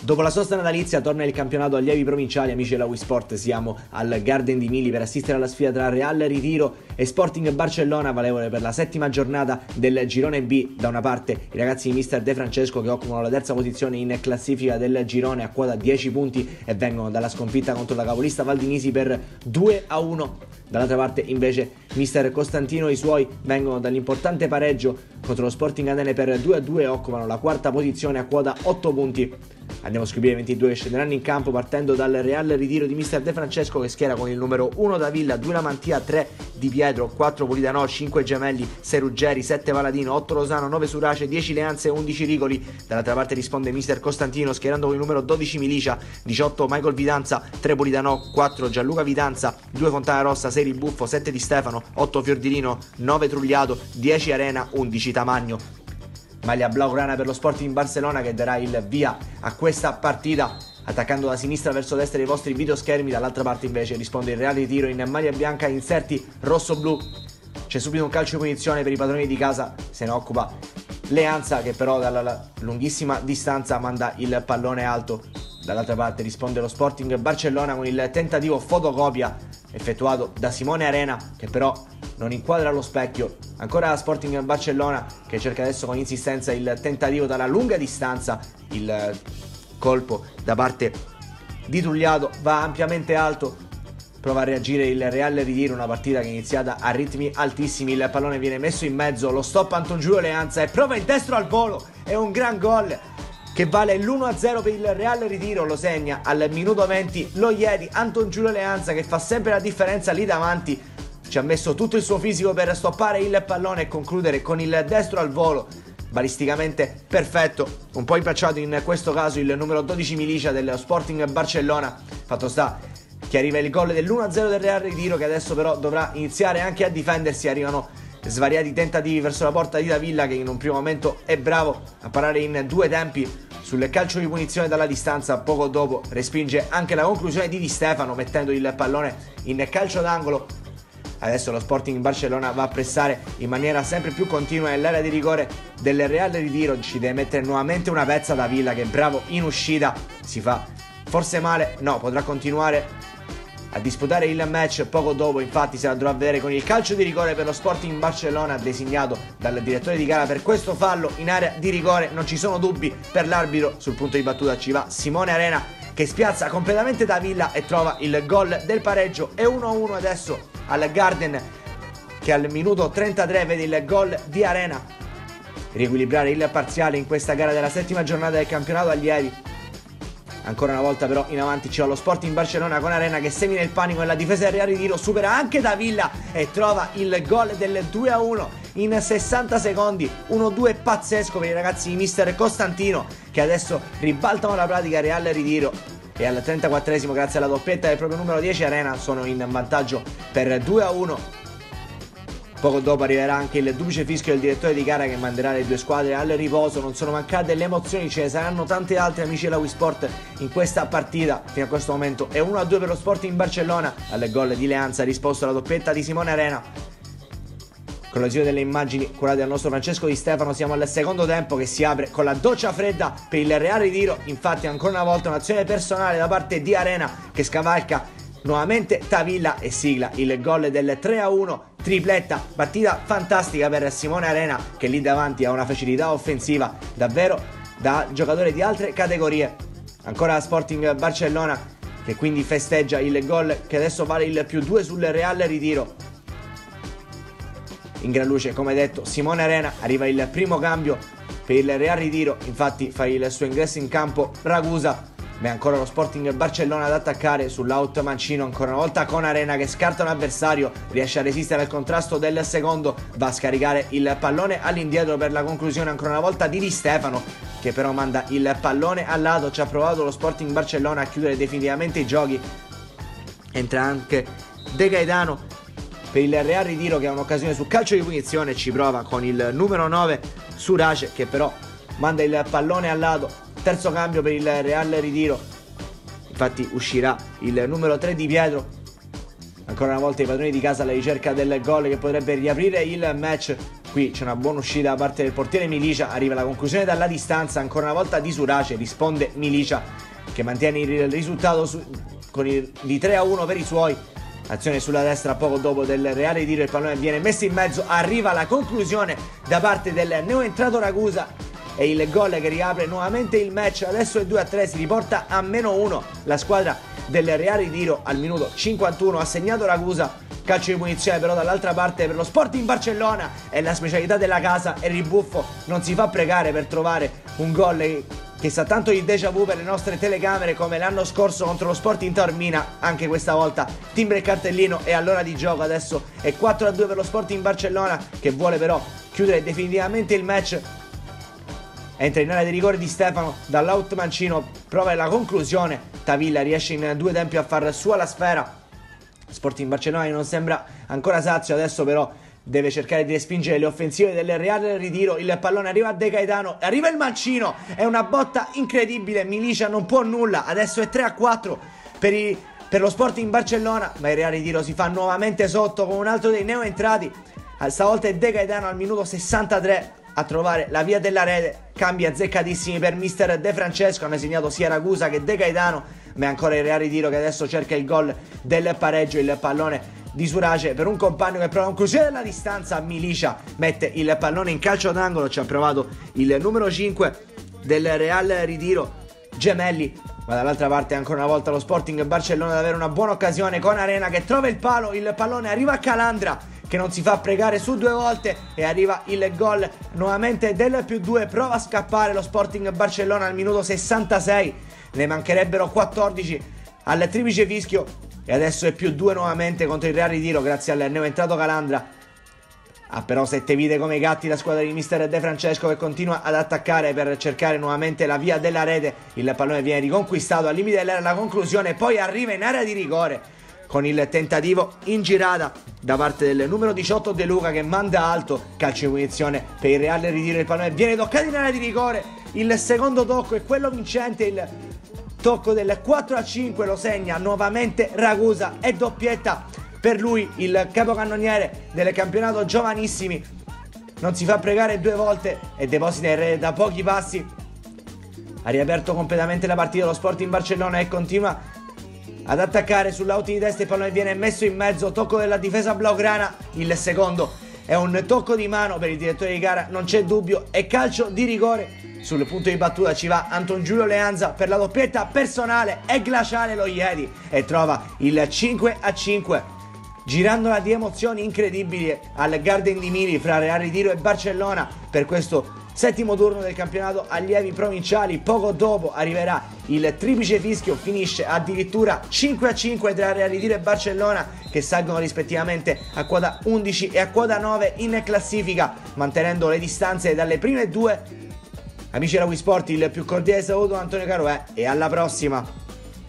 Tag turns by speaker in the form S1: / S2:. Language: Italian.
S1: Dopo la sosta natalizia torna il campionato allievi provinciali. Amici della Wii Sport, siamo al Garden di Mili per assistere alla sfida tra Real Retiro e Sporting Barcellona, valevole per la settima giornata del girone B. Da una parte i ragazzi di mister De Francesco, che occupano la terza posizione in classifica del girone a quota 10 punti e vengono dalla sconfitta contro la capolista Valdinisi per 2-1. Dall'altra parte invece mister Costantino e i suoi vengono dall'importante pareggio contro lo Sporting Atene per 2-2 e occupano la quarta posizione a quota 8 punti. Andiamo a scoprire i 22 che scenderanno in campo, partendo dal Real Ritiro di mister De Francesco, che schiera con il numero 1 Davilla, 2 Lamantia, 3 Di Pietro, 4 Politano, 5 Gemelli, 6 Ruggeri, 7 Paladino, 8 Rosano, 9 Surace, 10 Leanze e 11 Rigoli. Dall'altra parte risponde mister Costantino schierando con il numero 12 Milicia, 18 Michael Vidanza, 3 Politano, 4 Gianluca Vidanza, 2 Fontana Rossa, 6 Ribuffo, 7 Di Stefano, 8 Fiordilino, 9 Trugliato, 10 Arena, 11 Tamagno. Maglia blaugrana per lo Sporting Barcellona, che darà il via a questa partita attaccando da sinistra verso destra i vostri videoschermi. Dall'altra parte invece risponde il Real Ritiro in maglia bianca, inserti rosso-blu. C'è subito un calcio di punizione per i padroni di casa, se ne occupa Leanza, che però dalla lunghissima distanza manda il pallone alto. Dall'altra parte risponde lo Sporting Barcellona con il tentativo fotocopia effettuato da Simone Arena, che però non inquadra lo specchio. Ancora Sporting Barcellona, che cerca adesso con insistenza il tentativo dalla lunga distanza. Il colpo da parte di Trugliato va ampiamente alto, prova a reagire il Real Ritiro, una partita che è iniziata a ritmi altissimi. Il pallone viene messo in mezzo, lo stop Anton Giulio Leanza e prova il destro al volo, è un gran gol che vale l'1-0 per il Real Ritiro. Lo segna al minuto 20 lo ieri Anton Giulio Leanza, che fa sempre la differenza lì davanti. Ci ha messo tutto il suo fisico per stoppare il pallone e concludere con il destro al volo, balisticamente perfetto. Un po' impacciato in questo caso il numero 12 Milicia dello Sporting Barcellona. Fatto sta che arriva il gol dell'1-0 del Real Ritiro, che adesso però dovrà iniziare anche a difendersi. Arrivano svariati tentativi verso la porta di Davilla, che in un primo momento è bravo a parare in due tempi sul calcio di punizione dalla distanza. Poco dopo respinge anche la conclusione di Stefano, mettendo il pallone in calcio d'angolo. Adesso lo Sporting Barcellona va a pressare in maniera sempre più continua nell'area di rigore del Real Ritiro. Ci deve mettere nuovamente una pezza Davilla, che è bravo in uscita, si fa forse male, no, potrà continuare a disputare il match. Poco dopo infatti si andrà a vedere con il calcio di rigore per lo Sporting Barcellona, designato dal direttore di gara per questo fallo in area di rigore. Non ci sono dubbi per l'arbitro, sul punto di battuta ci va Simone Arena, che spiazza completamente Davilla e trova il gol del pareggio. E 1-1 adesso al Garden, che al minuto 33 vede il gol di Arena riequilibrare il parziale in questa gara della settima giornata del campionato allievi. Ancora una volta però in avanti ci va lo Sporting Barcellona con Arena che semina il panico nella difesa del Real Ritiro, supera anche Davilla e trova il gol del 2-1 in 60 secondi. 1-2 pazzesco per i ragazzi di mister Costantino, che adesso ribaltano la pratica Real Ritiro, e al 34esimo, grazie alla doppietta del proprio numero 10 Arena, sono in vantaggio per 2-1. Poco dopo arriverà anche il duplice fischio del direttore di gara, che manderà le due squadre al riposo. Non sono mancate le emozioni, ce ne saranno tante altre, amici della Wii Sport, in questa partita. Fino a questo momento è 1-2 per lo Sporting Barcellona. Al gol di Leanza ha risposto alla doppietta di Simone Arena. Con la visione delle immagini curate dal nostro Francesco Di Stefano, siamo al secondo tempo, che si apre con la doccia fredda per il Real Ritiro. Infatti ancora una volta un'azione personale da parte di Arena, che scavalca nuovamente Davilla e sigla il gol del 3-1, tripletta. Partita fantastica per Simone Arena, che lì davanti ha una facilità offensiva davvero da giocatore di altre categorie. Ancora Sporting Barcellona, che quindi festeggia il gol che adesso vale il +2 sul Real Ritiro. In gran luce, come detto, Simone Arena. Arriva il primo cambio per il Real Ritiro, infatti fa il suo ingresso in campo Ragusa, ma è ancora lo Sporting Barcellona ad attaccare sull'out mancino, ancora una volta con Arena, che scarta un avversario, riesce a resistere al contrasto del secondo, va a scaricare il pallone all'indietro per la conclusione ancora una volta di Stefano, che però manda il pallone al lato. Ci ha provato lo Sporting Barcellona a chiudere definitivamente i giochi. Entra anche De Gaetano per il Real Ritiro, che ha un'occasione su calcio di punizione, ci prova con il numero 9 Surace, che però manda il pallone al lato. Terzo cambio per il Real Ritiro, infatti uscirà il numero 3 Di Pietro. Ancora una volta i padroni di casa alla ricerca del gol che potrebbe riaprire il match. Qui c'è una buona uscita da parte del portiere Milicia, arriva la conclusione dalla distanza, ancora una volta di Surace, risponde Milicia che mantiene il risultato di 3-1 per i suoi. Azione sulla destra poco dopo del Reale di Tiro, il pallone viene messo in mezzo, arriva la conclusione da parte del neoentrato Ragusa e il gol che riapre nuovamente il match. Adesso è 2-3, si riporta a -1 la squadra del Reale di Tiro al minuto 51, ha segnato Ragusa. Calcio di punizione però dall'altra parte per lo Sporting Barcellona, è la specialità della casa e il ribuffo non si fa pregare per trovare un gol che sa tanto di déjà vu per le nostre telecamere come l'anno scorso contro lo Sporting Taormina. Anche questa volta timbra il cartellino e all'ora di gioco adesso è 4-2 per lo Sporting Barcellona, che vuole però chiudere definitivamente il match. Entra in area di rigore Di Stefano, dall'out mancino prova la conclusione, Tavilla riesce in 2 tempi a far sua la sfera. Sporting Barcellona non sembra ancora sazio, adesso però deve cercare di respingere le offensive del Reale Ritiro. Il pallone arriva a De Gaetano, arriva il mancino, è una botta incredibile, Milicia non può nulla. Adesso è 3-4 per lo Sporting Barcellona, ma il Reale Ritiro si fa nuovamente sotto con un altro dei neoentrati. Stavolta è De Gaetano al minuto 63 a trovare la via della rete. Cambi azzeccatissimi per mister De Francesco, hanno segnato sia Ragusa che De Gaetano, ma è ancora il Reale Tiro che adesso cerca il gol del pareggio. Il pallone di Surace per un compagno che prova conclusione della distanza, Milicia mette il pallone in calcio d'angolo, ci ha provato il numero 5 del Real Ritiro, Gemelli, ma dall'altra parte ancora una volta lo Sporting Barcellona ad avere una buona occasione con Arena che trova il palo, il pallone arriva a Calandra che non si fa pregare su 2 volte e arriva il gol nuovamente del +2, prova a scappare lo Sporting Barcellona al minuto 66, ne mancherebbero 14 al triplice fischio e adesso è +2 nuovamente contro il Real Ritiro grazie al neoentrato Calandra. Ha però 7 vite come i gatti la squadra di mister De Francesco, che continua ad attaccare per cercare nuovamente la via della rete. Il pallone viene riconquistato al limite dell'area, la conclusione, poi arriva in area di rigore con il tentativo in girata da parte del numero 18 De Luca che manda alto. Calcio di punizione per il Real Ritiro, il pallone viene toccato in area di rigore, il secondo tocco è quello vincente, il tocco del 4-5 lo segna nuovamente Ragusa e doppietta per lui, il capocannoniere del campionato giovanissimi. Non si fa pregare 2 volte e deposita in rete da pochi passi. Ha riaperto completamente la partita lo Sporting Barcellona e continua ad attaccare sull'out di testa, il pallone viene messo in mezzo, tocco della difesa blaugrana, il secondo è un tocco di mano per il direttore di gara, non c'è dubbio, è calcio di rigore. Sul punto di battuta ci va Anton Giulio Leanza per la doppietta personale e glaciale lo Iedi e trova il 5-5, girandola di emozioni incredibili al Garden di Mili fra Real Ritiro e Barcellona per questo 7° turno del campionato allievi provinciali. Poco dopo arriverà il triplice fischio, finisce addirittura 5-5 tra Real Ritiro e Barcellona, che salgono rispettivamente a quota 11 e a quota 9 in classifica, mantenendo le distanze dalle prime 2. Amici della Wii Sport, il più cordiale saluto da Antonio Caroè e alla prossima!